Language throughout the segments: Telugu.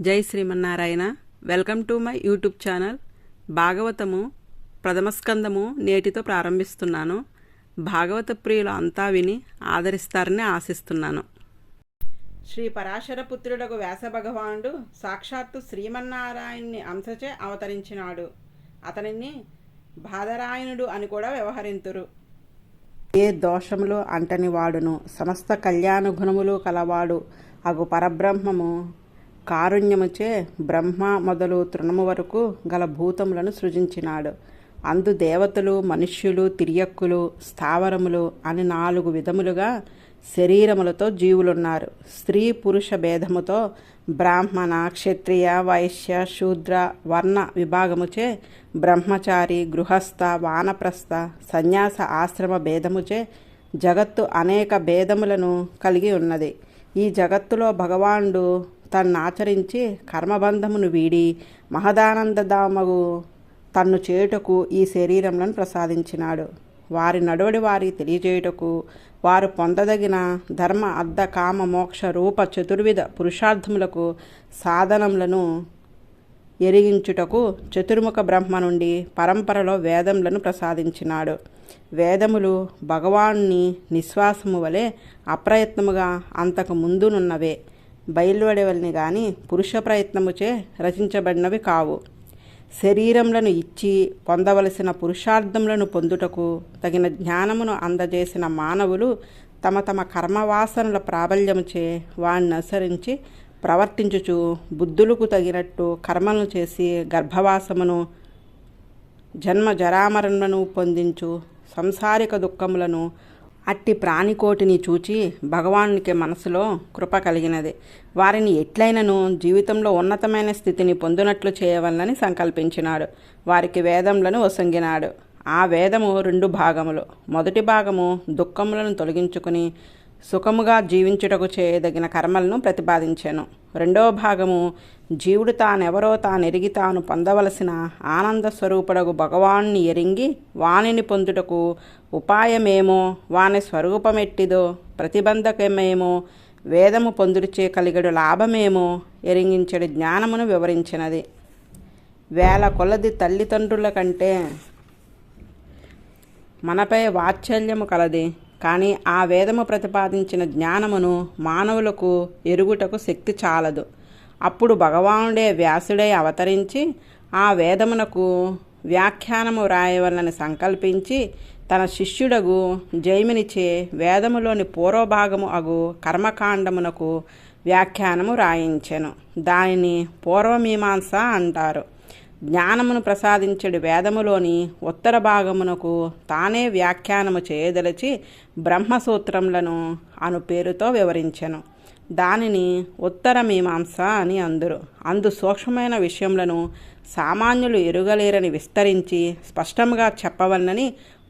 జై Srimannarayana. Welcome to my YouTube channel. భాగవతము ప్రథమ స్కందము నేటితో ప్రారంభిస్తున్నాను. భాగవత ప్రియులు అంతా విని ఆదరిస్తారని ఆశిస్తున్నాను. శ్రీ పరాశర పుత్రుడకు వ్యాసభగవానుడు సాక్షాత్తు శ్రీమన్నారాయణ్ణి అంశచే అవతరించినాడు. అతనిని బాదరాయణుడు అని కూడా వ్యవహరింతురు. ఏ దోషములు అంటని వాడును సమస్త కళ్యాణ గుణములు కలవాడు అగు పరబ్రహ్మము కారుణ్యముచే బ్రహ్మ మొదలు తృణము వరకు గల భూతములను సృజించినాడు. అందు దేవతలు, మనుష్యులు, తిర్యక్కులు, స్థావరములు అని 4 విధములుగా శరీరములతో జీవులున్నారు. స్త్రీ పురుష భేదముతో బ్రాహ్మణ, క్షత్రియ, వైశ్య, శూద్ర వర్ణ విభాగముచే బ్రహ్మచారి, గృహస్థ, వానప్రస్థ, సన్యాస ఆశ్రమ భేదముచే జగత్తు అనేక భేదములను కలిగి ఉన్నది. ఈ జగత్తులో భగవానుడు తన్నాచరించి కర్మబంధమును వీడి మహదానందదామగు తన్ను చేయుటకు ఈ శరీరములను ప్రసాదించినాడు. వారి నడువడి వారి తెలియజేయుటకు వారు పొందదగిన ధర్మ, అర్థ, కామ, మోక్ష, రూప చతుర్విధ పురుషార్థములకు సాధనములను ఎరిగించుటకు చతుర్ముఖ బ్రహ్మ నుండి పరంపరలో వేదములను ప్రసాదించినాడు. వేదములు భగవానుని నిశ్వాసము వలె అప్రయత్నముగా అంతకు ముందునున్నవే, బయలువడవల్ని గాని పురుష ప్రయత్నముచే రచించబడినవి కావు. శరీరములను ఇచ్చి పొందవలసిన పురుషార్థములను పొందుటకు తగిన జ్ఞానమును అందజేసిన మానవులు తమ తమ కర్మవాసనల ప్రాబల్యముచే వాణ్ణి అనుసరించి ప్రవర్తించుచు బుద్ధులకు తగినట్టు కర్మలను చేసి గర్భవాసమును, జన్మ జరామరణను పొందించు సంసారిక దుఃఖములను అట్టి ప్రాణికోటిని చూచి భగవానునికి మనసులో కృప కలిగినది. వారిని ఎట్లయినను జీవితంలో ఉన్నతమైన స్థితిని పొందినట్లు చేయవలనని సంకల్పించినాడు. వారికి వేదములను వసంగినాడు. ఆ వేదము 2 భాగములు. మొదటి భాగము దుఃఖములను తొలగించుకుని సుఖముగా జీవించుటకు చేయదగిన కర్మలను ప్రతిపాదించాను. రెండవ భాగము జీవుడు తానెవరో తానెరిగి తాను పొందవలసిన ఆనంద స్వరూపుడగు భగవాన్ని ఎరింగి వానిని పొందుటకు ఉపాయమేమో, వాని స్వరూపమెట్టిదో, ప్రతిబంధకమేమో, వేదము పొందుడిచే కలిగడు లాభమేమో ఎరింగించడి జ్ఞానమును వివరించినది. 1000 కొలది తల్లిదండ్రుల కంటే మనపై వాత్సల్యము కలది. కానీ ఆ వేదము ప్రతిపాదించిన జ్ఞానమును మానవులకు ఎరుగుటకు శక్తి చాలదు. అప్పుడు భగవానుడే వ్యాసుడై అవతరించి ఆ వేదమునకు వ్యాఖ్యానము వ్రాయవలనని సంకల్పించి తన శిష్యుడగు జైమినిచే వేదములోని పూర్వభాగము అగు కర్మకాండమునకు వ్యాఖ్యానము రాయించెను. దానిని పూర్వమీమాంస అంటారు. జ్ఞానమును ప్రసాదించడి వేదములోని ఉత్తర భాగమునకు తానే వ్యాఖ్యానము చేయదలచి బ్రహ్మసూత్రములను అను పేరుతో వివరించెను. దానిని ఉత్తర మీమాంస అని అందురు. అందు సూక్ష్మమైన విషయములను సామాన్యులు ఎరుగలేరని విస్తరించి స్పష్టముగా చెప్పవలనని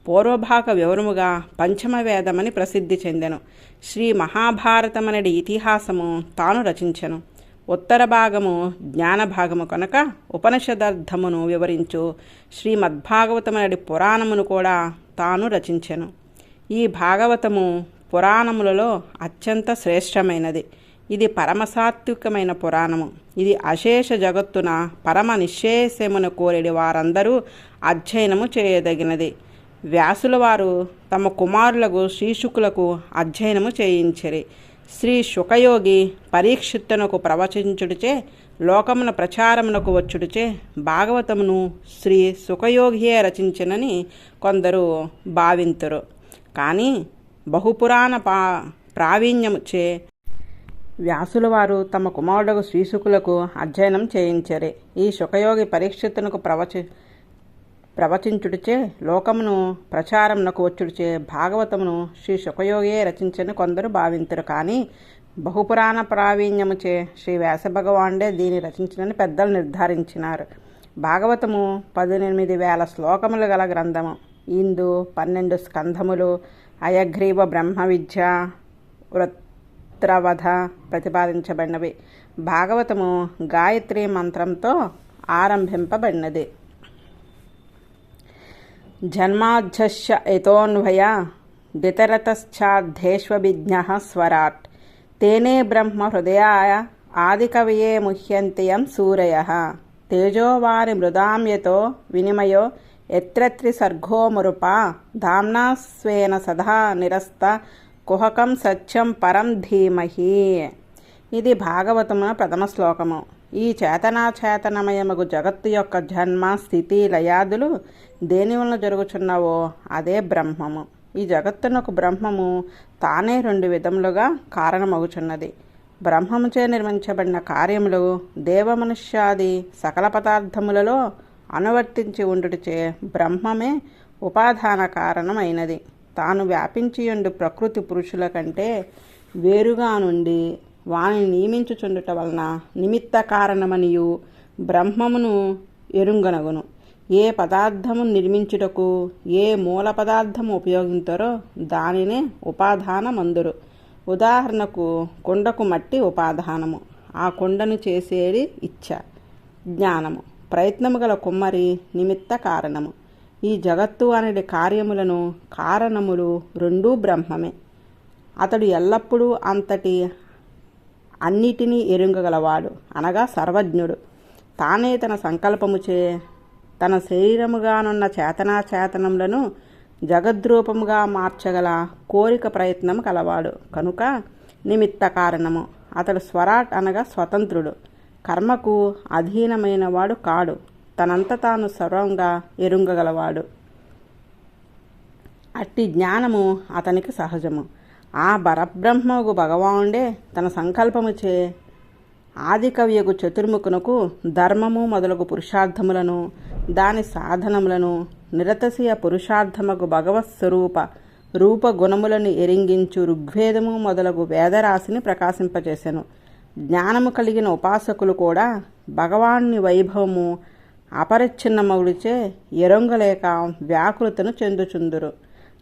పూర్వభాగ వివరముగా పంచమ వేదమని ప్రసిద్ధి చెందెను. శ్రీ మహాభారతమనడి ఇతిహాసము తాను రచించెను. ఉత్తర భాగము జ్ఞాన భాగము కనుక ఉపనిషదర్థమును వివరించు శ్రీమద్భాగవతమనడి పురాణమును కూడా తాను రచించెను. ఈ భాగవతము పురాణములలో అత్యంత శ్రేష్టమైనది. ఇది పరమసాత్వికమైన పురాణము. ఇది అశేష జగత్తున పరమ నిశ్శేషమును కోరిడి వారందరూ అధ్యయనము చేయదగినది. వ్యాసుల వారు తమ కుమారులకు శ్రీశుకులకు అధ్యయనము చేయించిరి. శ్రీ శుకయోగి పరీక్షిత్తునకు ప్రవచించుడిచే లోకమున ప్రచారమునకు వచ్చుడిచే భాగవతమును శ్రీ శుకయోగియే రచించినని కొందరు భావింతురు. కానీ బహుపురాణ ప్రావీణ్యముచే వ్యాసుల వారు తమ కుమారుడు శ్రీశుకులకు అధ్యయనం చేయించరే. ఈ శుకయోగి పరీక్షిత్తునకు ప్రవచించుడిచే లోకమును ప్రచారమునకు వచ్చుడిచే భాగవతమును శ్రీ శుకయోగియే రచించని కొందరు భావింతురు. కానీ బహుపురాణ ప్రావీణ్యముచే శ్రీ వ్యాసభగవానుడే దీన్ని రచించినని పెద్దలు నిర్ధారించినారు. భాగవతము 18,000 శ్లోకములు గల గ్రంథము. ఇందు 12 స్కంధములు, అయగ్రీవ బ్రహ్మ విద్య, వృత్రవధ ప్రతిపాదించబడినవి. భాగవతము గాయత్రి మంత్రంతో ఆరంభింపబడినది. జన్మాధ్యస్య యతోన్వయ వితరతశ్చార్ధేష్వభిజ్ఞః స్వరాట్ తేనే బ్రహ్మ హృదయాయ ఆదికవయే ముహ్యంతియం సూరయః తేజోవారి మృదాం యతో వినిమయో యత్రత్రి సర్గో మరుపా ధామ్నా స్వేన సదా నిరస్త కుహకం సత్యం పరం ధీమహి. ఇది భాగవతమున ప్రథమ శ్లోకము. ఈ చేతనాచేతనమయమగు జగత్తు యొక్క జన్మ స్థితి లయాదులు దేని వలన జరుగుచున్నవో అదే బ్రహ్మము. ఈ జగత్తునకు బ్రహ్మము తానే రెండు విధములుగా కారణమగుచున్నది. బ్రహ్మముచే నిర్మించబడిన కార్యములు దేవమనుష్యాది సకల పదార్థములలో అనువర్తించి ఉండుటచే బ్రహ్మమే ఉపాదాన కారణమైనది. తాను వ్యాపించియుండు ప్రకృతి పురుషుల కంటే వేరుగా నుండి వానిని నియమించుచుండుట వలన నిమిత్త కారణమనియు బ్రహ్మమును ఎరుంగనగును. ఏ పదార్థము నిర్మించుటకు ఏ మూల పదార్థము ఉపయోగించరో దానినే ఉపాదానమందురు. ఉదాహరణకు కుండకు మట్టి ఉపాదానము, ఆ కుండను చేసేది ఇచ్ఛ జ్ఞానము. ప్రయత్నము గల కుమ్మరి నిమిత్త కారణము. ఈ జగత్తు అనేది కార్యములను కారణములు రెండూ బ్రహ్మమే. అతడు ఎల్లప్పుడూ అంతటి అన్నిటినీ ఎరుంగగలవాడు, అనగా సర్వజ్ఞుడు. తానే తన సంకల్పముచే తన శరీరముగానున్న చేతనాచేతనములను జగద్రూపముగా మార్చగల కోరిక ప్రయత్నం కలవాడు కనుక నిమిత్త కారణము. అతడు స్వరాట్ అనగా స్వతంత్రుడు, కర్మకు అధీనమైన వాడు కాడు, తనంత తాను సర్వంగా ఎరుంగగలవాడు. అట్టి జ్ఞానము అతనికి సహజము. ఆ పరబ్రహ్మకు భగవానుడే తన సంకల్పముచే ఆదికవ్యకు చతుర్ముఖునకు ధర్మము మొదలగు పురుషార్థములను దాని సాధనములను నిరతశీయ పురుషార్థముకు భగవత్ స్వరూప రూపగుణములను ఎరింగించు ఋగ్వేదము మొదలగు వేదరాశిని ప్రకాశింపచేసెను. జ్ఞానము కలిగిన ఉపాసకులు కూడా భగవాన్ని వైభవము అపరిచ్ఛిన్నమగుడిచే ఎరొంగలేక వ్యాకులతను చెందుచుందురు.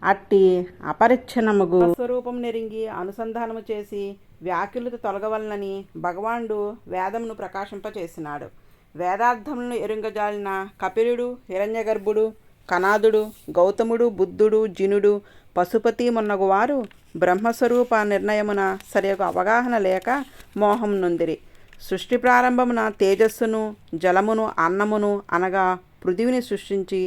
అట్టి అపరిచ్ఛిన్నమగు స్వరూపం నెరింగి అనుసంధానము చేసి వ్యాకులత తొలగవలనని భగవానుడు వేదమును ప్రకాశింపచేసినాడు. వేదార్థములను ఎరుంగజాలిన కపిలుడు, హిరణ్యగర్భుడు, కనాదుడు, గౌతముడు, బుద్ధుడు, జినుడు, పశుపతి మొన్నగు వారు బ్రహ్మస్వరూప నిర్ణయమున సరియగు అవగాహన లేక మోహం నొందిరి. సృష్టి ప్రారంభమున తేజస్సును, జలమును, అన్నమును అనగా పృథివిని సృష్టించి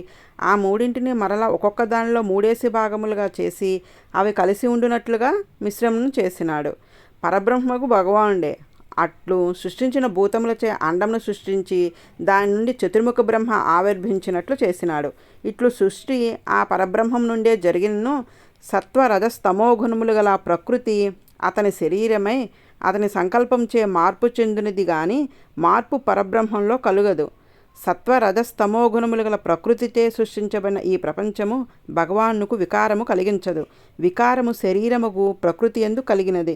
ఆ మూడింటిని మరలా ఒక్కొక్క దానిలో మూడేసి భాగములుగా చేసి అవి కలిసి ఉండునట్లుగా మిశ్రమం చేసినాడు. పరబ్రహ్మకు భగవానుడే అట్లు సృష్టించిన భూతములచే అండమును సృష్టించి దాని నుండి చతుర్ముఖ బ్రహ్మ ఆవిర్భించినట్లు చేసినాడు. ఇట్లు సృష్టి ఆ పరబ్రహ్మం నుండే జరిగినను సత్వ రజస్తమో గుణములు గల ప్రకృతి అతని శరీరమై అతని సంకల్పంచే మార్పు చెందినది గాని మార్పు పరబ్రహ్మంలో కలుగదు. సత్వ రజస్తమో గుణములు గల ప్రకృతితే సృష్టించబడిన ఈ ప్రపంచము భగవానుకు వికారము కలిగించదు. వికారము శరీరముకు ప్రకృతి యందు కలిగినది,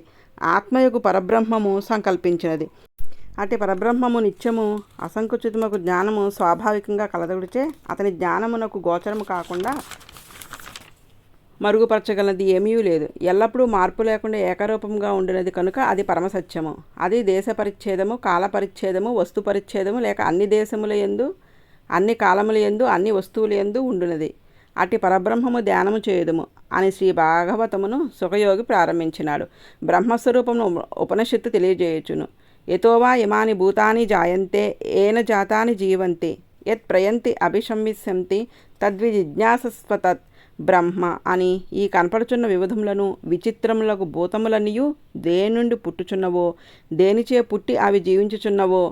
ఆత్మయకు పరబ్రహ్మము సంకల్పించినది. అటు పరబ్రహ్మము నిత్యము అసంకుచితముకు జ్ఞానము స్వాభావికంగా కలదగుడిచే అతని జ్ఞానమునకు గోచరము కాకుండా మరుగుపరచగలది ఏమీ లేదు. ఎల్లప్పుడూ మార్పు లేకుండా ఏకరూపంగా ఉండినది కనుక అది పరమసత్యము. అది దేశ పరిచ్ఛేదము, కాల పరిచ్ఛేదము, వస్తు పరిచ్ఛేదము లేక అన్ని దేశముల యందు, అన్ని కాలముల యందు, అన్ని వస్తువుల యందు ఉండునది. అట్టి పరబ్రహ్మము ధ్యానము చేయుదుము అని శ్రీ భాగవతమును సుఖయోగి ప్రారంభించినాడు. బ్రహ్మస్వరూపమును ఉపనిషత్తు తెలియజేయుచును. యతోవా ఇమాని భూతాని జాయంతే ఏన జాతాని జీవంతి యత్ ప్రయంతి అభిశంవిశంతి తద్విజిజ్ఞాసస్వ తత్ బ్రహ్మ అని ఈ కనపడుచున్న వివిధములను విచిత్రములకు భూతములనియు దేని నుండి పుట్టుచున్నవో, దేనిచే పుట్టి అవి జీవించుచున్నవో,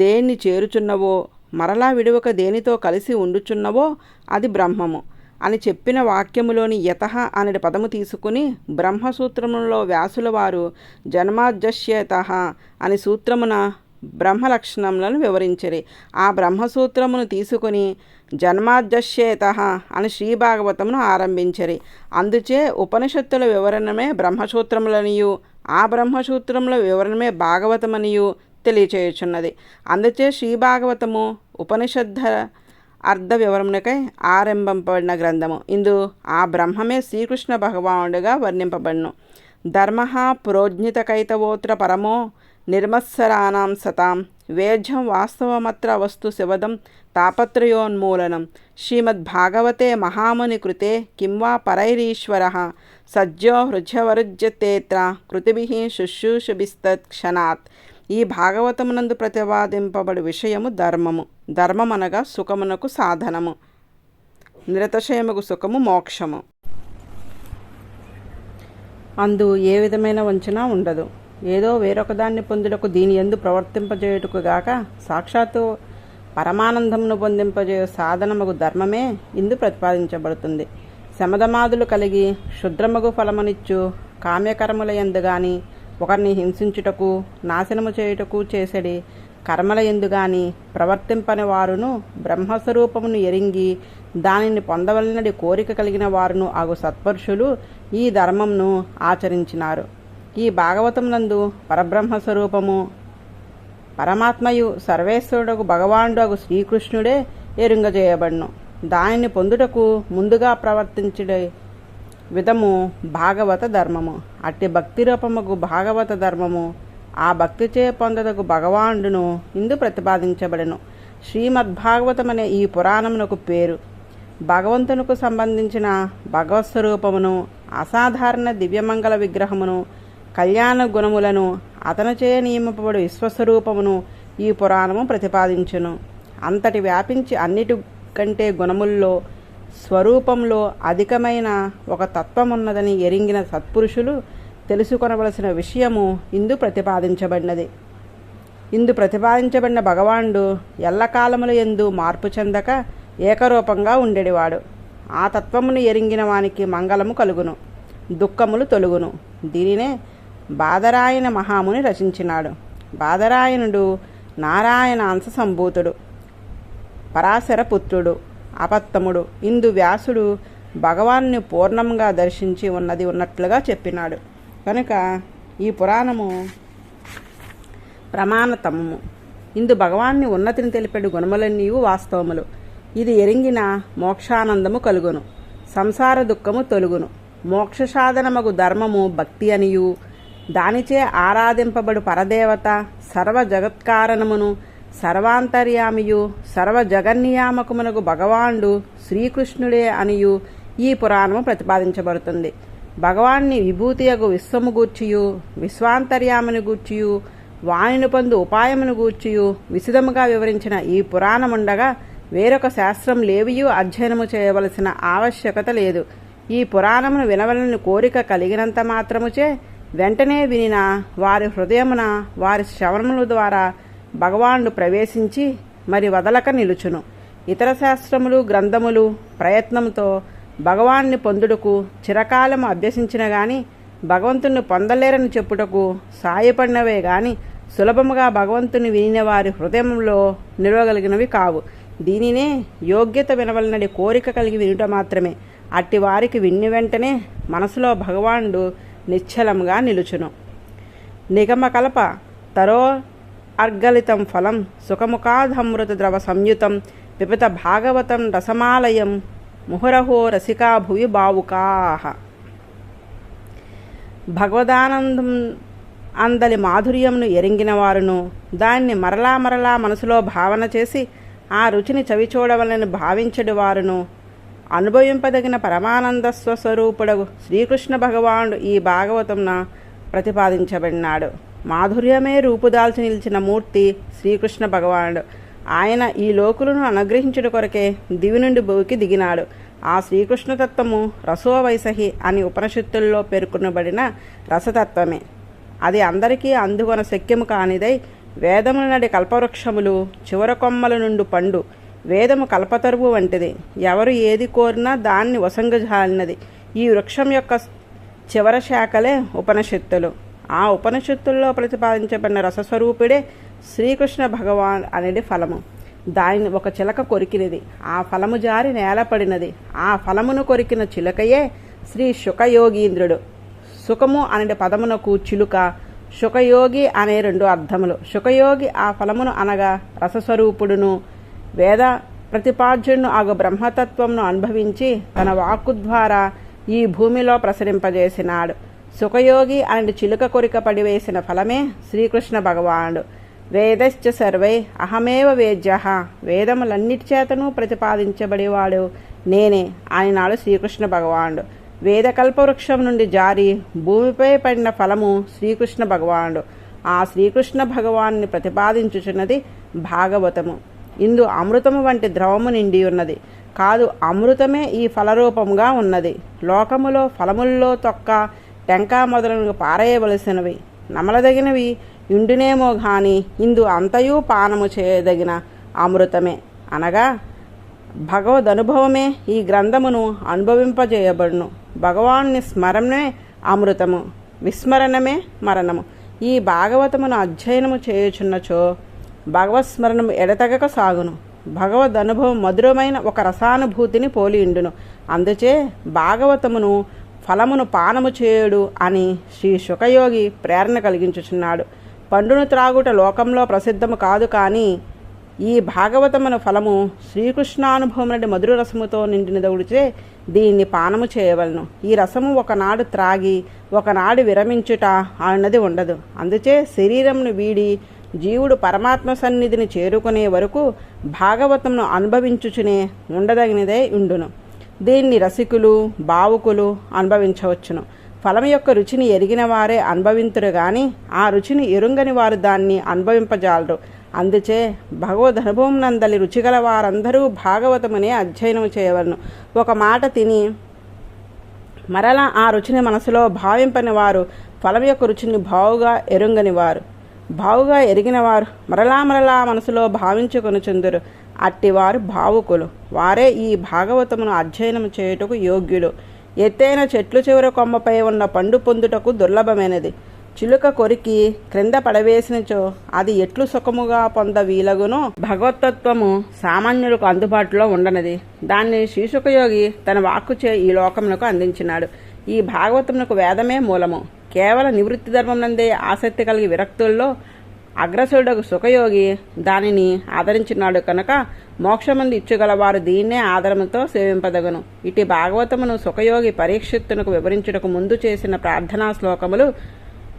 దేన్ని చేరుచున్నవో, మరలా విడువక దేనితో కలిసి ఉండుచున్నవో అది బ్రహ్మము అని చెప్పిన వాక్యములోని యతః అనే పదము తీసుకుని బ్రహ్మసూత్రములో వ్యాసుల వారు జన్మాద్యస్యతః అని సూత్రమున బ్రహ్మ లక్షణములను వివరించరి. ఆ బ్రహ్మసూత్రమును తీసుకుని జన్మాద్యస్యేతః అని శ్రీభాగవతమును ఆరంభించరి. అందుచే ఉపనిషత్తుల వివరణమే బ్రహ్మసూత్రములనియు ఆ బ్రహ్మసూత్రముల వివరణమే భాగవతమనియు తెలియచేయుచున్నది. అందుచే శ్రీభాగవతము ఉపనిషద్ధ అర్ధ వివరమునకై ఆరంభింపబడిన గ్రంథము. ఇందు ఆ బ్రహ్మమే శ్రీకృష్ణ భగవానుడిగా వర్ణింపబడును. ధర్మ ప్రోజ్ఞితకైతవోత్ర పరమో నిర్మత్సరాణం సతాం వేద్యం వాస్తవమత్ర వస్తు శివదం తాపత్రయోన్మూలనం శ్రీమద్భాగవతే మహాముని కృతే కిం వా పరైరీశ్వరః సజ్జో హృజ్యవరుజ్యతేత్ర కృతిభిః శుశ్రూషభిస్తత్ క్షణాత్. ఈ భాగవతమునందు ప్రతిపాదింపబడు విషయము ధర్మము. ధర్మమనగా సుఖమునకు సాధనము. నిరతశయముకు సుఖము మోక్షము. అందు ఏ విధమైన వంచన ఉండదు. ఏదో వేరొకదాన్ని పొందుటకు దీని యందు ప్రవర్తింపజేయుటకు గాక సాక్షాత్తు పరమానందమును పొందింపజేయు సాధనముగు ధర్మమే ఇందు ప్రతిపాదించబడుతుంది. శమధమాదులు కలిగి క్షుద్రమగు ఫలమునిచ్చు కామ్యకర్మల యందు గాని, ఒకరిని హింసించుటకు నాశనము చేయుటకు చేసెడి కర్మల యందు గాని ప్రవర్తింపని వారును, బ్రహ్మస్వరూపమును ఎరింగి దానిని పొందవలనడి కోరిక కలిగిన వారును అగు సత్పురుషులు ఈ ధర్మంను ఆచరించినారు. ఈ భాగవతమునందు పరబ్రహ్మస్వరూపము పరమాత్మయు సర్వేశ్వరుడకు భగవానుడు అగు శ్రీకృష్ణుడే ఎరుంగజేయబడును. దానిని పొందుటకు ముందుగా ప్రవర్తించే విధము భాగవత ధర్మము. అట్టి భక్తి రూపముకు భాగవత ధర్మము ఆ భక్తిచే పొందదగు భగవానుడును ఇందు ప్రతిపాదించబడెను. శ్రీమద్భాగవతమనే ఈ పురాణమునకు పేరు. భగవంతునకు సంబంధించిన భగవత్స్వరూపమును, అసాధారణ దివ్యమంగళ విగ్రహమును, కళ్యాణ గుణములను, అతనుచే నియమింపబడు విశ్వస్వరూపమును ఈ పురాణము ప్రతిపాదించును. అంతటి వ్యాపించి అన్నిటికంటే గుణముల్లో స్వరూపంలో అధికమైన ఒక తత్వమున్నదని ఎరింగిన సత్పురుషులు తెలుసుకొనవలసిన విషయము ఇందు ప్రతిపాదించబడినది. ఇందు ప్రతిపాదించబడిన భగవానుడు ఎల్లకాలముల యందు మార్పు చెందక ఏకరూపంగా ఉండేవాడు. ఆ తత్వమును ఎరింగిన వానికి మంగళము కలుగును, దుఃఖములు తొలుగును. దీనినే బాదరాయణ మహాముని రచించినాడు. బాదరాయణుడు నారాయణ అంశ సంభూతుడు, పరాశర పుత్రుడు, అపత్తముడు. ఇందు వ్యాసుడు భగవాన్ని పూర్ణంగా దర్శించి ఉన్నది ఉన్నట్లుగా చెప్పినాడు. కనుక ఈ పురాణము ప్రమాణతమము. ఇందు భగవాన్ని ఉన్నతిని తెలిపెడు గుణములన్నీ వాస్తవములు. ఇది ఎరింగిన మోక్షానందము కలుగును, సంసార దుఃఖము తొలుగును. మోక్ష సాధనమగు ధర్మము భక్తి అనియు, దానిచే ఆరాధింపబడు పరదేవత సర్వ జగత్కారణమును, సర్వాంతర్యామియు, సర్వ జగన్నియామకమునకు భగవానుడు శ్రీకృష్ణుడే అనియు ఈ పురాణము ప్రతిపాదించబడుతుంది. భగవాన్ని విభూతియగు విశ్వము గూర్చియు, విశ్వాంతర్యాముని గూర్చియు, వాణిని పొందు ఉపాయమును గూర్చియు విశదముగా వివరించిన ఈ పురాణముండగా వేరొక శాస్త్రం లేవియు అధ్యయనము చేయవలసిన ఆవశ్యకత లేదు. ఈ పురాణమును వినవలని కోరిక కలిగినంత మాత్రముచే వెంటనే వినిన వారి హృదయమున వారి శ్రవణముల ద్వారా భగవానుడు ప్రవేశించి మరి వదలక నిలుచును. ఇతర శాస్త్రములు గ్రంథములు ప్రయత్నంతో భగవాన్ని పొందుటకు చిరకాలము అభ్యసించిన గాని భగవంతుని పొందలేరని చెప్పుటకు సాయపడినవే గాని సులభముగా భగవంతుని వినిన వారి హృదయంలో నిలవగలిగినవి కావు. దీనినే యోగ్యత వినవలనడి కోరిక కలిగి వినుట మాత్రమే. అట్టి వారికి విన్ని వెంటనే మనసులో భగవానుడు నిశ్చలముగా నిలుచును. నిగమకల్ప తరో అర్గలితం ఫలం సుఖముఖాధమృత ద్రవ సంయుతం పిపిత భాగవతం రసమాలయం ముహురహో రసికా భువి భావుకాః. భగవదానందం అందలి మాధుర్యమును ఎరింగిన వారును, దాన్ని మరలా మరలా మనసులో భావన చేసి ఆ రుచిని చవిచూడవలని భావించడి వారును అనుభవింపదగిన పరమానంద స్వస్వరూపుడగు శ్రీకృష్ణ భగవానుడు ఈ భాగవతంన ప్రతిపాదించబడినాడు. మాధుర్యమే రూపుదాల్చి నిలిచిన మూర్తి శ్రీకృష్ణ భగవానుడు. ఆయన ఈ లోకులను అనుగ్రహించుట కొరకే దివి నుండి భూమికి దిగినాడు. ఆ శ్రీకృష్ణతత్వము రసోవైసహి అని ఉపనిషత్తుల్లో పేర్కొనబడిన రసతత్వమే. అది అందరికీ అందుకొన శక్యము కానిదై వేదముల నడి కల్పవృక్షములు చివర కొమ్మల నుండి పండు. వేదము కల్పతరువు వంటిది. ఎవరు ఏది కోరినా దాన్ని వసంగజాలినది. ఈ వృక్షం యొక్క చివర శాఖలే ఉపనిషత్తులు. ఆ ఉపనిషత్తుల్లో ప్రతిపాదించబడిన రసస్వరూపుడే శ్రీకృష్ణ భగవాన్ అనేది ఫలము. దానిని ఒక చిలక కొరికినది, ఆ ఫలము జారి నేలపడినది. ఆ ఫలమును కొరికిన చిలకయే శ్రీ శుకయోగీంద్రుడు. సుఖము అనే పదమునకు చిలుక, శుకయోగి అనే రెండు అర్థములు. శుకయోగి ఆ ఫలమును అనగా రసస్వరూపుడును వేద ప్రతిపాద్యుడును ఆగు బ్రహ్మతత్వమును అనుభవించి తన వాక్కు ద్వారా ఈ భూమిలో ప్రసరింపజేసినాడు. సుఖయోగి అనే చిలుక కొరిక పడివేసిన ఫలమే శ్రీకృష్ణ భగవానుడు. వేదశ్చ సర్వై అహమేవ వేద్యః. వేదములన్నిటి చేతను ప్రతిపాదించబడేవాడు నేనే ఆయనాడు శ్రీకృష్ణ భగవానుడు. వేదకల్పవృక్షం నుండి జారి భూమిపై పడిన ఫలము శ్రీకృష్ణ భగవానుడు. ఆ శ్రీకృష్ణ భగవాన్ని ప్రతిపాదించుచున్నది భాగవతము. ఇందు అమృతము వంటి ద్రవము నిండి ఉన్నది కాదు, అమృతమే ఈ ఫలరూపముగా ఉన్నది. లోకములో ఫలముల్లో తొక్క, టెంకా మొదలగు పారేయవలసినవి నమలదగినవి ఇండునేమో గాని ఇందు అంతయు పానము చేయదగిన అమృతమే అనగా భగవదనుభవమే ఈ గ్రంథమును అనుభవింపజేయబడును. భగవాన్ని స్మరణమే అమృతము, విస్మరణమే మరణము. ఈ భాగవతమును అధ్యయనము చేయుచున్నచో భగవత్స్మరణము ఎడతెగక సాగును. భగవదనుభవం మధురమైన ఒక రసానుభూతిని పోలియుండును. అందుచే భాగవతమును ఫలమును పానము చేయుడు అని శ్రీ శుకయోగి ప్రేరణ కలిగించుచున్నాడు. పండును త్రాగుట లోకంలో ప్రసిద్ధము కాదు, కానీ ఈ భాగవతమున ఫలము శ్రీకృష్ణానుభవం నుండి మధుర రసముతో నిండినదవుడిచే దీన్ని పానము చేయవలను. ఈ రసము ఒకనాడు త్రాగి ఒకనాడు విరమించుట అన్నది ఉండదు. అందుచే శరీరమును వీడి జీవుడు పరమాత్మ సన్నిధిని చేరుకునే వరకు భాగవతమును అనుభవించుచునే ఉండదగినదే ఉండును. దీన్ని రసికులు భావుకులు అనుభవించవచ్చును. ఫలం యొక్క రుచిని ఎరిగిన వారే అనుభవింతురు గాని ఆ రుచిని ఎరుంగని వారు దాన్ని అనుభవింపజాలరు. అందుచే భగవద్ అనుభవం నందలి రుచిగల వారందరూ భాగవతమునే అధ్యయనం చేయవలను. ఒక మాట తిని మరలా ఆ రుచిని మనసులో భావింపని వారు ఫలం యొక్క రుచిని బావుగా ఎరుంగని వారు. బావుగా ఎరిగిన వారు మరలా మరలా మనసులో భావించుకొనుచుందురు. అట్టివారు భావుకులు. వారే ఈ భాగవతమును అధ్యయనం చేయుటకు యోగ్యులు. ఎత్తైన చెట్లు చివర కొమ్మపై ఉన్న పండు పొందుటకు దుర్లభమైనది. చిలుక కొరికి క్రింద పడవేసినచో అది ఎట్లు సుఖముగా పొంద వీలగునో భగవతత్వము సామాన్యులకు అందుబాటులో ఉండనది. దాన్ని శ్రీశుకయోగి తన వాక్కుచే ఈ లోకమునకు అందించినాడు. ఈ భాగవతమునకు వేదమే మూలము. కేవల నివృత్తి ధర్మం నందే ఆసక్తి కలిగి విరక్తుల్లో అగ్రసుడకు సుఖయోగి దానిని ఆదరించినాడు కనుక మోక్షమంది ఇచ్చుగలవారు దీన్నే ఆదరముతో సేవింపదగను. ఇటు భాగవతమును సుఖయోగి పరీక్షిత్తునకు వివరించుటకు ముందు చేసిన ప్రార్థనా శ్లోకములు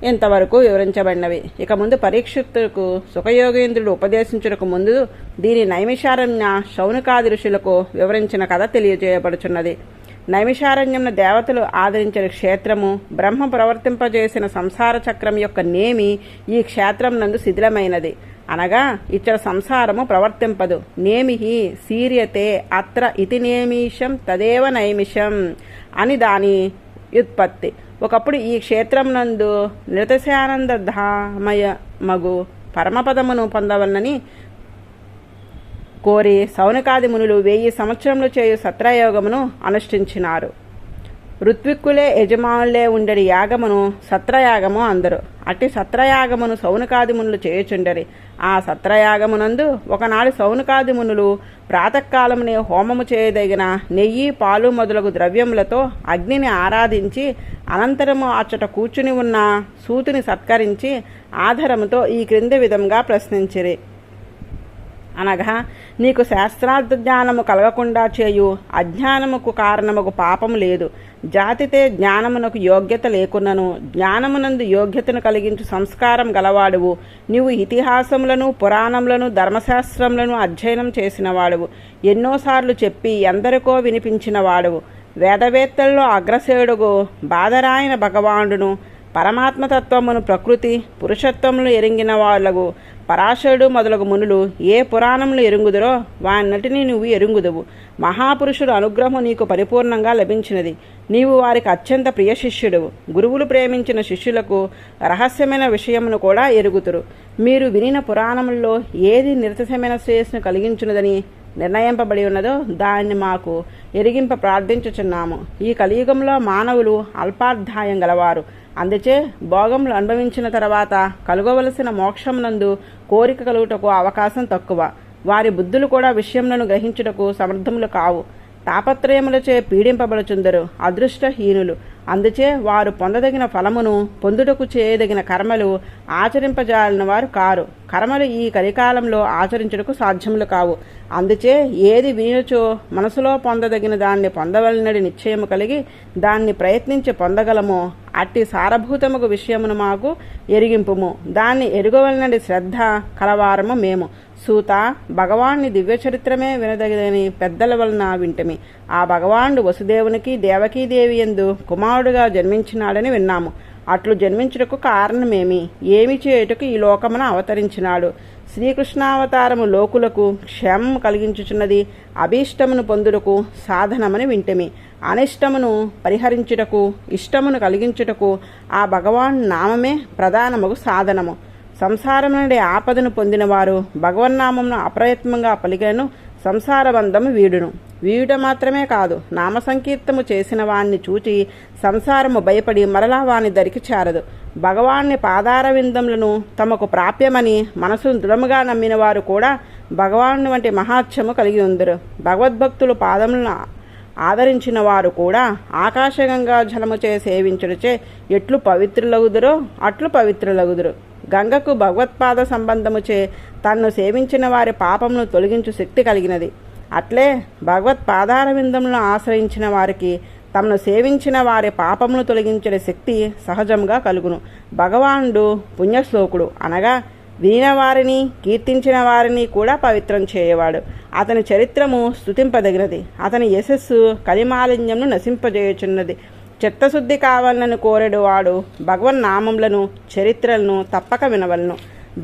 ఇంతవరకు వివరించబడినవి. ఇక ముందు పరీక్షిత్తుకు సుఖయోగేంద్రుడు ఉపదేశించుటకు ముందు దీని నైమిషారణ్య శౌనకాది ఋషులకు వివరించిన కథ తెలియజేయబడుచున్నది. నైమిషారణ్యం దేవతలు ఆదరించిన క్షేత్రము, బ్రహ్మ ప్రవర్తింపజేసిన సంసార చక్రం యొక్క నేమి ఈ క్షేత్రం నందు శిథిలమైనది. అనగా ఇచ్చట సంసారము ప్రవర్తింపదు. నేమిహి శీర్యతే అత్ర ఇతి నేమిషం తదేవ నైమిషం అని దాని వ్యుత్పత్తి. ఒకప్పుడు ఈ క్షేత్రం నందు నిరతిశానందధామయ మగు పరమపదమును పొందవలనని కోరి సౌనకాది మునులు 1000 సంవత్సరములు చేయు సత్రయోగమును అనుష్ఠించినారు. ఋత్విక్కులే యజమానులే ఉండడి యాగమును సత్రయాగము అందరు. అట్టి సత్రయాగమును సౌనకాది మునులు చేయుచుండరి. ఆ సత్రయాగమునందు ఒకనాడు సౌనకాది మునులు ప్రాతకాలమునే హోమము చేయదగిన నెయ్యి పాలు మొదలగు ద్రవ్యములతో అగ్నిని ఆరాధించి అనంతరము అచ్చట కూర్చుని ఉన్న సూతుని సత్కరించి ఆధారముతో ఈ క్రింది విధంగా ప్రశ్నించిరి. అనగా నీకు శాస్త్రార్థ జ్ఞానము కలగకుండా చేయు అజ్ఞానముకు కారణముకు పాపము లేదు. జాతితే జ్ఞానమునకు యోగ్యత లేకున్నను జ్ఞానమునందు యోగ్యతను కలిగించు సంస్కారం గలవాడువు. నీవు ఇతిహాసములను పురాణములను ధర్మశాస్త్రములను అధ్యయనం చేసిన వాడువు. ఎన్నోసార్లు చెప్పి ఎందరికో వినిపించిన వాడువు. వేదవేత్తల్లో అగ్రసేయుడుగు బాదరాయన భగవానుడును పరమాత్మతత్వమును ప్రకృతి పురుషత్వములు ఎరింగిన వాళ్ళగు పరాశరుడు మొదలగు మునులు ఏ పురాణములు ఎరుగుదురో వానటిని నువ్వు ఎరుగుదువు. మహాపురుషుడు అనుగ్రహం నీకు పరిపూర్ణంగా లభించినది. నీవు వారికి అత్యంత ప్రియ శిష్యుడువు. గురువులు ప్రేమించిన శిష్యులకు రహస్యమైన విషయమును కూడా ఎరుగుతురు. మీరు వినిన పురాణముల్లో ఏది నిరతిశమైన శ్రేయస్సును కలిగించున్నదని నిర్ణయింపబడి ఉన్నదో దాన్ని మాకు ఎరిగింప ప్రార్థించుచున్నాము. ఈ కలియుగంలో మానవులు అల్పాధ్యాయం గలవారు. అందుచే భోగములు అనుభవించిన తర్వాత కలుగవలసిన మోక్షమునందు కోరిక కలుగుటకు అవకాశం తక్కువ. వారి బుద్ధులు కూడా విషయములను గ్రహించుటకు సమర్థములు కావు. తాపత్రయములచే పీడింపబడుచుందరు అదృష్టహీనులు. అందుచే వారు పొందదగిన ఫలమును పొందుటకు చేయదగిన కర్మలు ఆచరింపజాలిన వారు కారు. కర్మలు ఈ కలికాలంలో ఆచరించుటకు సాధ్యములు కావు. అందుచే ఏది వినుచో మనసులో పొందదగిన దాన్ని పొందవలనడి నిశ్చయము కలిగి దాన్ని ప్రయత్నించి పొందగలమో అట్టి సారభూతముకు విషయమును మాకు ఎరిగింపుము. దాన్ని ఎరుగవలనడి శ్రద్ధ కలవారము మేము. సూత, భగవాన్ని దివ్యచరిత్రమే వినదగినని పెద్దల వలన వింటమి. ఆ భగవానుడు వసుదేవునికి దేవకీదేవి యందు కుమారుడుగా జన్మించినాడని విన్నాము. అట్లు జన్మించుటకు కారణమేమి? ఏమి చేయుటకు ఈ లోకమున అవతరించినాడు? శ్రీకృష్ణావతారము లోకులకు క్షేమము కలిగించుచున్నది, అభీష్టమును పొందుటకు సాధనమని వింటిమి. అనిష్టమును పరిహరించుటకు, ఇష్టమును కలిగించుటకు ఆ భగవాన్ నామమే ప్రధానముగు సాధనము. సంసారం నుండి ఆపదను పొందినవారు భగవన్నామమును అప్రయత్నంగా పలికెను సంసార బంధము వీడును. వీయుట మాత్రమే కాదు, నామ సంకీర్తము చేసిన వాణ్ణి చూచి సంసారము భయపడి మరలా వాని దరికి చేరదు. భగవాన్ని పాదార విందములను తమకు ప్రాప్యమని మనసును దృఢముగా నమ్మిన వారు కూడా భగవాను వంటి మహాత్మ్యము కలిగి ఉందరు. భగవద్భక్తులు పాదములను ఆదరించిన వారు కూడా ఆకాశగంగా జలముచే సేవించుడిచే ఎట్లు పవిత్రులగుదురో అట్లు పవిత్రులగుదురు. గంగకు భగవత్పాద సంబంధముచే తన్ను సేవించిన వారి పాపమును తొలగించు శక్తి కలిగినది. అట్లే భగవత్పాదార విందములను ఆశ్రయించిన వారికి తమను సేవించిన వారి పాపమును తొలగించే శక్తి సహజంగా కలుగును. భగవానుడు పుణ్యశ్లోకుడు, అనగా వినిన వారిని కీర్తించిన వారిని కూడా పవిత్రం చేయవాడు. అతని చరిత్రము స్తుతింపదగినది. అతని యశస్సు కలిమాలిన్యంను నశింపజేయుచున్నది. చిత్తశుద్ధి కావాలని కోరేడు వాడు భగవన్నామములను చరిత్రలను తప్పక వినవలను.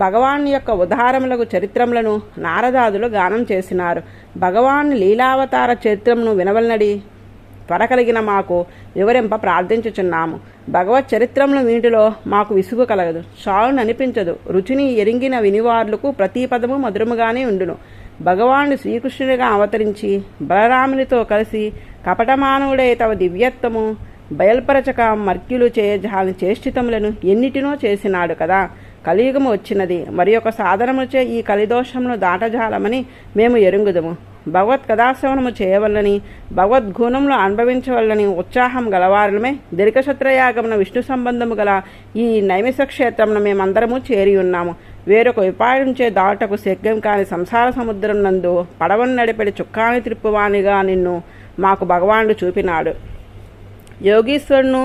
భగవాన్ యొక్క ఉదారములకు చరిత్రములను నారదాదులు గానం చేసినారు. భగవాన్ లీలావతార చరిత్రమును వినవలనడి త్వరకలిగిన మాకు వివరింప ప్రార్థించుచున్నాము. భగవత్ చరిత్రములు వీటిలో మాకు విసుగు కలగదు, చాలును అనిపించదు. రుచిని ఎరింగిన వినివార్లకు ప్రతి పదము మధురముగానే ఉండును. భగవానుడు శ్రీకృష్ణుడిగా అవతరించి బలరామునితో కలిసి కపటమానవుడై తవ దివ్యత్వము బయల్పరచక మర్క్యులు చేయజాలని చేష్టితములను ఎన్నిటినో చేసినాడు కదా. కలియుగము వచ్చినది, మరి ఒక సాధనముచే ఈ కలిదోషమును దాటజాలమని మేము ఎరుగుదము. భగవత్ కథాశ్రవణము చేయవల్లని, భగవద్గుణములు అనుభవించవల్లని ఉత్సాహం గలవారమే దీర్ఘశత్రయాగమున విష్ణు సంబంధము గల ఈ నైమిష క్షేత్రమును మేమందరము చేరి ఉన్నాము. వేరొక ఉపాయంచే దాటకు శక్యం కాని సంసార సముద్రం నందు పడవను నడిపెడి చుక్కాని త్రిప్పువానిగా నిన్ను మాకు భగవానుడు చూపినాడు. యోగీశ్వరును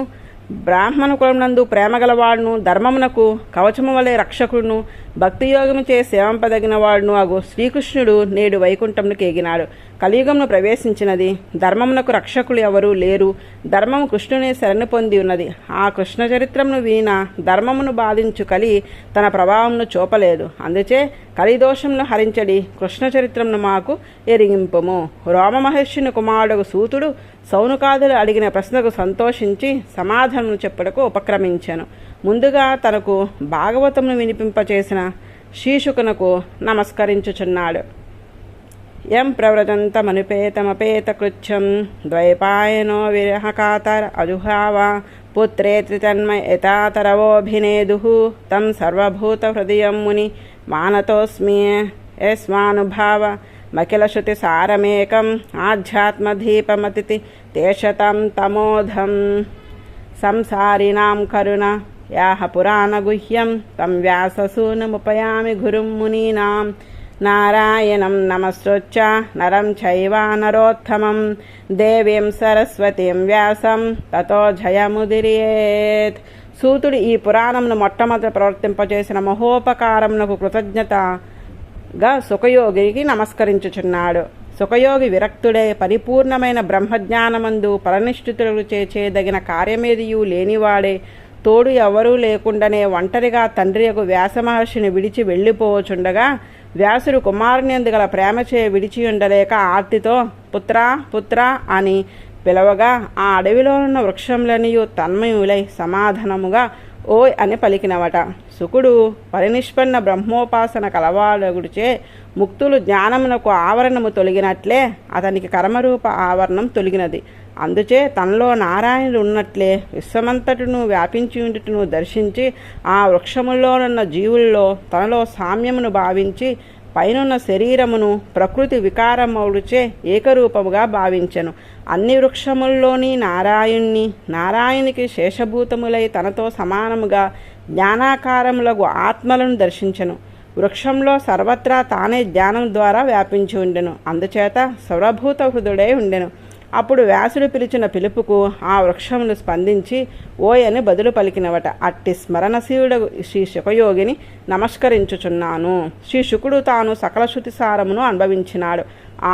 బ్రాహ్మణ కులమునందు ప్రేమగలవాడును, ధర్మమునకు కవచము వలె రక్షకుడును, భక్తి యోగముచే సేవంపదగిన వాడును అగు శ్రీకృష్ణుడు నేడు వైకుంఠమును కేగినాడు. కలియుగమును ప్రవేశించినది. ధర్మమునకు రక్షకులు ఎవరూ లేరు. ధర్మము కృష్ణుని శరణు పొంది ఉన్నది. ఆ కృష్ణ చరిత్రమును విన ధర్మమును బాధించు కలి తన ప్రభావమును చూపలేదు. అందుచే కలిదోషమును హరించడి కృష్ణ చరిత్రమును మాకు ఎరిగింపుము. రోమ మహర్షిని కుమారుడు సూతుడు సౌనుకాదులు అడిగిన ప్రశ్నకు సంతోషించి సమాధానము చెప్పుటకు ఉపక్రమించాను. ముందుగా తనకు భాగవతమును వినిపింపచేసిన శీశుకునకు నమస్కరించుచున్నాడు. యం ప్రవ్రజంతమనుపేతమపేత కృత్యం ద్వైపాయనో విరహకాతర అజుహావ పుత్రేతి తన్మయ యథాతరవోభినేదుః తం సర్వభూత హృదయం ముని మానతోస్మి యస్మానుభావ మఖిలశ్రుతి సారమేకం ఆధ్యాత్మదీపమతిథి తేషతం తమోధం సంసారిణాం కరుణ యాహ పురాణగుహ్యం తం వ్యాససూనముపయామి గురుం మునీనాం నారాయణం నమస్కృత్య నరం చైవ నరోత్తమం దేవీం సరస్వతీం వ్యాసం తతో జయముదిరేత్. సూతుడు ఈ పురాణమును మొట్టమొదట ప్రవర్తింపచేసిన మహోపకారమునకు కృతజ్ఞతగా సుఖయోగికి నమస్కరించుచున్నాడు. సుఖయోగి విరక్తుడై పరిపూర్ణమైన బ్రహ్మజ్ఞానమందు పరనిష్ఠితులు చేయదగిన కార్యమేదియు లేనివాడే, తోడు ఎవరూ లేకుండానే ఒంటరిగా తండ్రియకు వ్యాసమహర్షిని విడిచి వెళ్ళిపోవచుండగా వ్యాసుడు కుమారునియందు గల ప్రేమచే విడిచి ఉండలేక ఆర్తితో పుత్రా పుత్రా అని పిలవగా ఆ అడవిలో ఉన్న వృక్షములనియు తన్మయులై సమాధానముగా ఓయ్ అని పలికినవట. శుకుడు పరినిష్పన్న బ్రహ్మోపాసన కలవాడగుడిచే ముక్తులు జ్ఞానమునకు ఆవరణము తొలగినట్లే అతనికి కర్మరూప ఆవరణం తొలగినది. అందుచే తనలో నారాయణుడు ఉన్నట్లే విశ్వమంతటును వ్యాపించి ఉండుటను దర్శించి ఆ వృక్షములోనున్న జీవుల్లో తనలో సామ్యమును భావించి పైనున్న శరీరమును ప్రకృతి వికారమౌడుచే ఏకరూపముగా భావించెను. అన్ని వృక్షముల్లోని నారాయణ్ణి, నారాయణునికి శేషభూతములై తనతో సమానముగా జ్ఞానాకారములకు ఆత్మలను దర్శించెను. వృక్షంలో సర్వత్రా తానే జ్ఞానం ద్వారా వ్యాపించి ఉండెను. అందుచేత సర్వభూత హృదయుడై ఉండెను. అప్పుడు వ్యాసుడు పిలిచిన పిలుపుకు ఆ వృక్షములు స్పందించి ఓయని బదులు పలికినవట. అట్టి స్మరణశీయుడు శ్రీ శుకయోగిని నమస్కరించుచున్నాను. శ్రీ శుకుడు తాను సకల శృతిసారమును అనుభవించినాడు.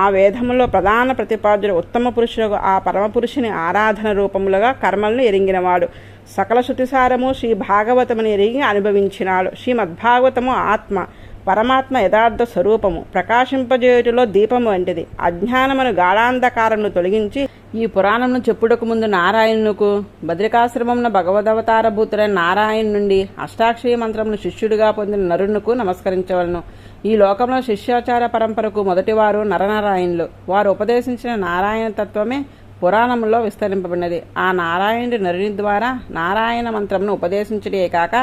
ఆ వేదములో ప్రధాన ప్రతిపాద్యుడు ఉత్తమ పురుషులకు ఆ పరమపురుషుని ఆరాధన రూపములుగా కర్మలను ఎరింగినవాడు. సకల శృతిసారము శ్రీ భాగవతముని ఎరిగి అనుభవించినాడు. శ్రీమద్భాగవతము ఆత్మ పరమాత్మ యథార్థ స్వరూపము, ప్రకాశింపజేయుటిలో దీపము వంటిది. అజ్ఞానమును గాఢాంధకారమును తొలగించి ఈ పురాణమును చెప్పుటకు ముందు నారాయణునకు బద్రికాశ్రమమున భగవదవతారభూతుడైన నారాయణ నుండి అష్టాక్షరీ మంత్రమును శిష్యుడిగా పొందిన నరునకు నమస్కరించవలను. ఈ లోకంలో శిష్యాచార పరంపరకు మొదటివారు నరనారాయణులు. వారు ఉపదేశించిన నారాయణ తత్వమే పురాణంలో విస్తరింపబడినది. ఆ నారాయణుడి నరుని ద్వారా నారాయణ మంత్రమును ఉపదేశించుటే కాక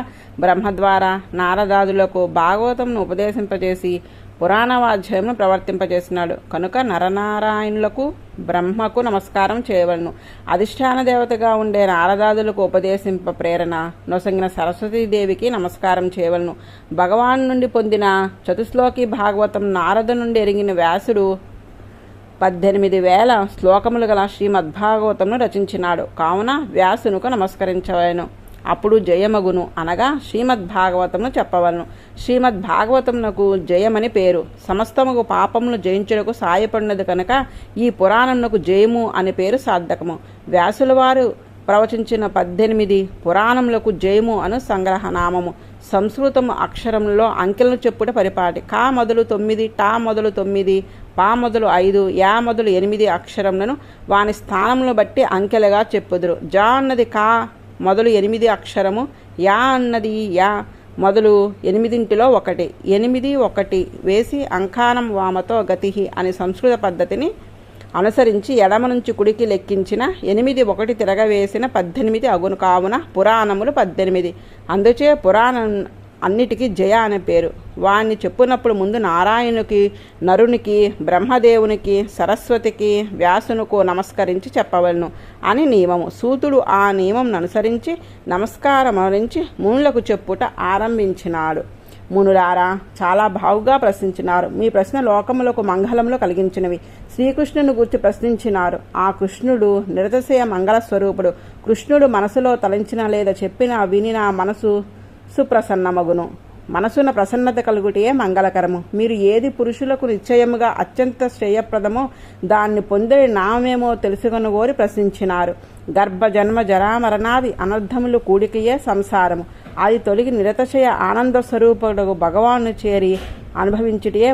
బ్రహ్మ ద్వారా నారదాదులకు భాగవతమును ఉపదేశింపజేసి పురాణవాధ్యాయమును ప్రవర్తింపజేసినాడు. కనుక నరనారాయణులకు బ్రహ్మకు నమస్కారం చేయవలను. అధిష్టాన దేవతగా ఉండే నారదాదులకు ఉపదేశింప ప్రేరణ నొసంగిన సరస్వతీదేవికి నమస్కారం చేయవలను. భగవాన్ నుండి పొందిన చతుశ్లోకి భాగవతం నారద నుండి ఎరిగిన వ్యాసుడు 18,000 శ్లోకములు గల శ్రీమద్భాగవతమును రచించినాడు. కావున వ్యాసునుకు నమస్కరించవలను. అప్పుడు జయమగును అనగా శ్రీమద్భాగవతమును చెప్పవలను. శ్రీమద్భాగవతమునకు జయమని పేరు. సమస్తముకు పాపమును జయించుటకు సాయపడినది కనుక ఈ పురాణమునకు జయము అని పేరు సార్థకము. వ్యాసుల వారు ప్రవచించిన 18 పురాణములకు జయము అను సంగ్రహనామము. సంస్కృతము అక్షరములలో అంకెలను చెప్పుట పరిపాటి. కా మొదలు 9, టా మొదలు 9, పా మొదలు 5, యా మొదలు 8 అక్షరములను వాని స్థానములను బట్టి అంకెలుగా చెప్పుదురు. జా అన్నది కా మొదలు 8 అక్షరము, యా అన్నది యా మొదలు 8 1. 8 1 వేసి అంకానం వామతో గతి అని సంస్కృత పద్ధతిని అనుసరించి ఎడమ నుంచి కుడికి లెక్కించిన 8 1 తిరగవేసిన 18 అగును. కావున పురాణములు 18. అందుచే పురాణం అన్నిటికీ జయ అనే పేరు. వాణ్ణి చెప్పునప్పుడు ముందు నారాయణునికి, నరునికి, బ్రహ్మదేవునికి, సరస్వతికి, వ్యాసునుకు నమస్కరించి చెప్పవలను అని నియమము. సూతుడు ఆ నియమం అనుసరించి నమస్కారమరించి మునులకు చెప్పుట ఆరంభించినాడు. మునులారా, చాలా బాగుగా ప్రశ్నించినారు. మీ ప్రశ్న లోకములకు మంగళములు కలిగించినవి. శ్రీకృష్ణుని గురించి ప్రశ్నించినారు. ఆ కృష్ణుడు నిరతశయ మంగళ స్వరూపుడు. కృష్ణుడు మనసులో తలంచిన లేదా చెప్పినా వినినా మనసు సుప్రసన్నమగును. మనసున ప్రసన్నత కలుగుటే మంగళకరము. మీరు ఏది పురుషులకు నిశ్చయముగా అత్యంత శ్రేయప్రదమో దాన్ని పొందే నామేమో తెలుసుకొనగోరి ప్రశ్నించినారు. గర్భ జన్మ జరామరణాది అనర్థములు కూడికయే సంసారము. అది తొలగి నిరతశయ ఆనంద స్వరూపుడు భగవాను చేరి అనుభవించుటే